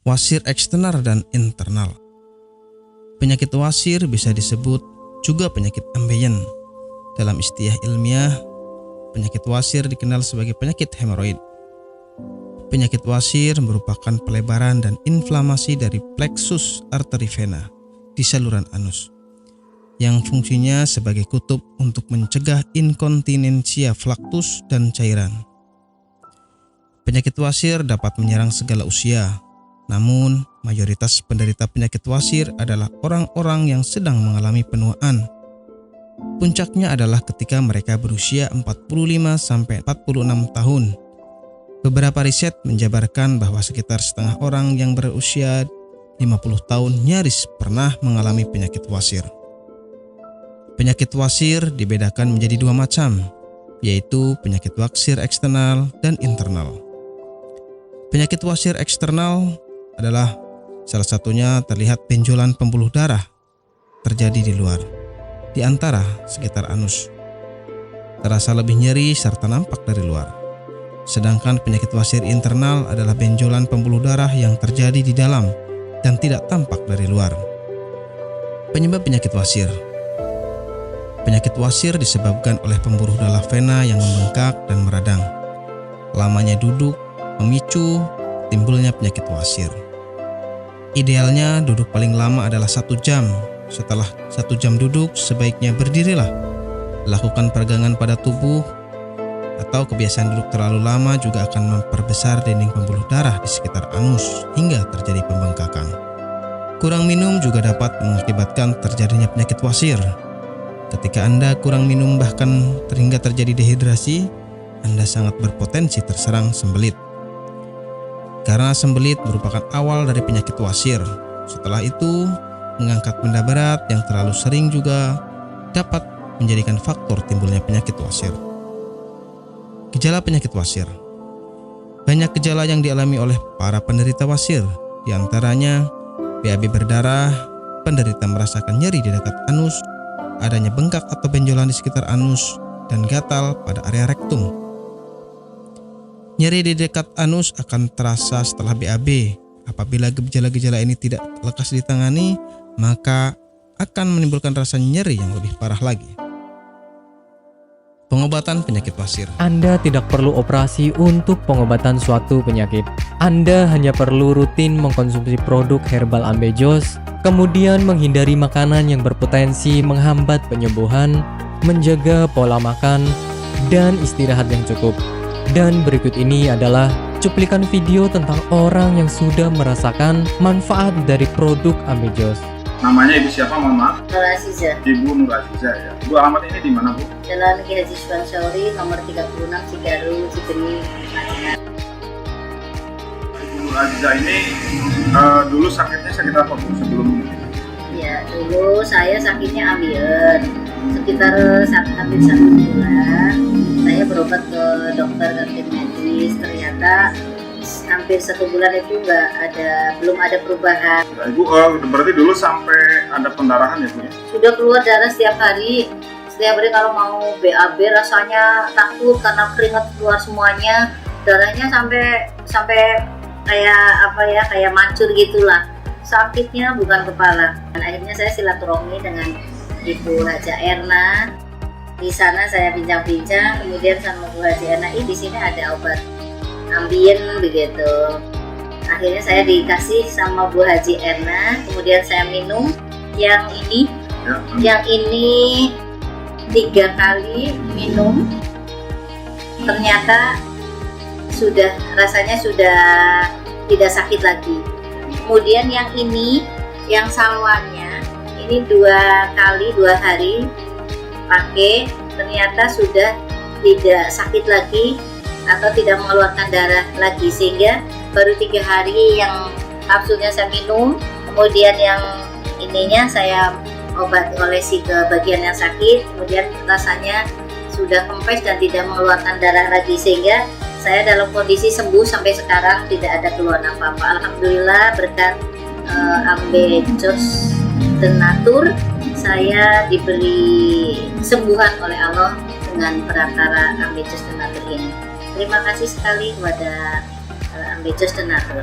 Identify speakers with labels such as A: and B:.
A: wasir eksternal dan internal. Penyakit wasir bisa disebut juga penyakit ambeien. Dalam istilah ilmiah, penyakit wasir dikenal sebagai penyakit hemoroid. Penyakit wasir merupakan pelebaran dan inflamasi dari plexus arteri vena di saluran anus, yang fungsinya sebagai kutub untuk mencegah inkontinensia flaktus dan cairan. Penyakit wasir dapat menyerang segala usia, namun mayoritas penderita penyakit wasir adalah orang-orang yang sedang mengalami penuaan. Puncaknya adalah ketika mereka berusia 45-46 tahun. Beberapa riset menjabarkan bahwa sekitar setengah orang yang berusia 50 tahun nyaris pernah mengalami penyakit wasir. Penyakit wasir dibedakan menjadi dua macam, yaitu penyakit wasir eksternal dan internal. Penyakit wasir eksternal adalah salah satunya terlihat benjolan pembuluh darah terjadi di luar, di antara sekitar anus. Terasa lebih nyeri serta nampak dari luar. Sedangkan penyakit wasir internal adalah benjolan pembuluh darah yang terjadi di dalam dan tidak tampak dari luar. Penyebab penyakit wasir. Penyakit wasir disebabkan oleh pembuluh darah vena yang membengkak dan meradang. Lamanya duduk memicu timbulnya penyakit wasir. Idealnya duduk paling lama adalah 1 jam. Setelah 1 jam duduk, sebaiknya berdirilah. Lakukan peregangan pada tubuh, atau kebiasaan duduk terlalu lama juga akan memperbesar dinding pembuluh darah di sekitar anus hingga terjadi pembengkakan. Kurang minum juga dapat mengakibatkan terjadinya penyakit wasir. Ketika Anda kurang minum bahkan hingga terjadi dehidrasi, Anda sangat berpotensi terserang sembelit. Karena sembelit merupakan awal dari penyakit wasir. Setelah itu, mengangkat benda berat yang terlalu sering juga dapat menjadikan faktor timbulnya penyakit wasir. Gejala penyakit wasir. Banyak gejala yang dialami oleh para penderita wasir, di antaranya BAB berdarah, penderita merasakan nyeri di dekat anus, adanya bengkak atau benjolan di sekitar anus, dan gatal pada area rektum. Nyeri di dekat anus akan terasa setelah BAB. Apabila gejala-gejala ini tidak lekas ditangani, maka akan menimbulkan rasa nyeri yang lebih parah lagi. Pengobatan penyakit wasir.
B: Anda tidak perlu operasi untuk pengobatan suatu penyakit. Anda hanya perlu rutin mengkonsumsi produk herbal Ambejos, kemudian menghindari makanan yang berpotensi menghambat penyembuhan, menjaga pola makan, dan istirahat yang cukup. Dan berikut ini adalah cuplikan video tentang orang yang sudah merasakan manfaat dari produk Ambejos.
C: Namanya Ibu siapa, mohon maaf?
D: Nur Aziza.
C: Ibu Nur Aziza ya. Ibu alamat ini di mana, Bu?
D: Jalan Ki Haji Suwansori, nomor 36, Cigaru, Cibeni, Madinah.
C: Ibu Nur Aziza ini dulu sakitnya sakit apa, Bu, sebelum ini?
D: Ya, dulu saya sakitnya ambeien. Sekitar hampir 1 bulan, saya berobat ke dokter kantin medis. Ternyata hampir 1 bulan itu belum ada perubahan.
C: Ya, Ibu berarti dulu sampai ada pendarahan ya, Bu ya?
D: Sudah keluar darah setiap hari. Setiap hari kalau mau BAB rasanya takut karena keringat keluar semuanya. Darahnya sampai kayak mancur gitulah. Sakitnya bukan kepala. Dan akhirnya saya silaturahmi dengan Ibu Haja Erna. Di sana saya bincang-bincang, kemudian sama Bu Haji Erna, di sini ada obat ambien begitu. Akhirnya saya dikasih sama Bu Haji Erna, kemudian saya minum yang ini. Yang ini 3 kali minum, ternyata rasanya sudah tidak sakit lagi. Kemudian yang ini, yang salwannya, ini 2 kali 2 hari pakai, ternyata sudah tidak sakit lagi atau tidak mengeluarkan darah lagi, sehingga baru 3 hari yang kapsulnya saya minum, kemudian yang ininya saya olesi ke bagian yang sakit, kemudian rasanya sudah kempes dan tidak mengeluarkan darah lagi, sehingga saya dalam kondisi sembuh sampai sekarang, tidak ada keluhan apa-apa. Alhamdulillah berkat Ambejos Tenatur, saya diberi kesembuhan oleh Allah dengan perantara Ambejos Tenatur ini. Terima kasih sekali kepada Ambejos Tenatur.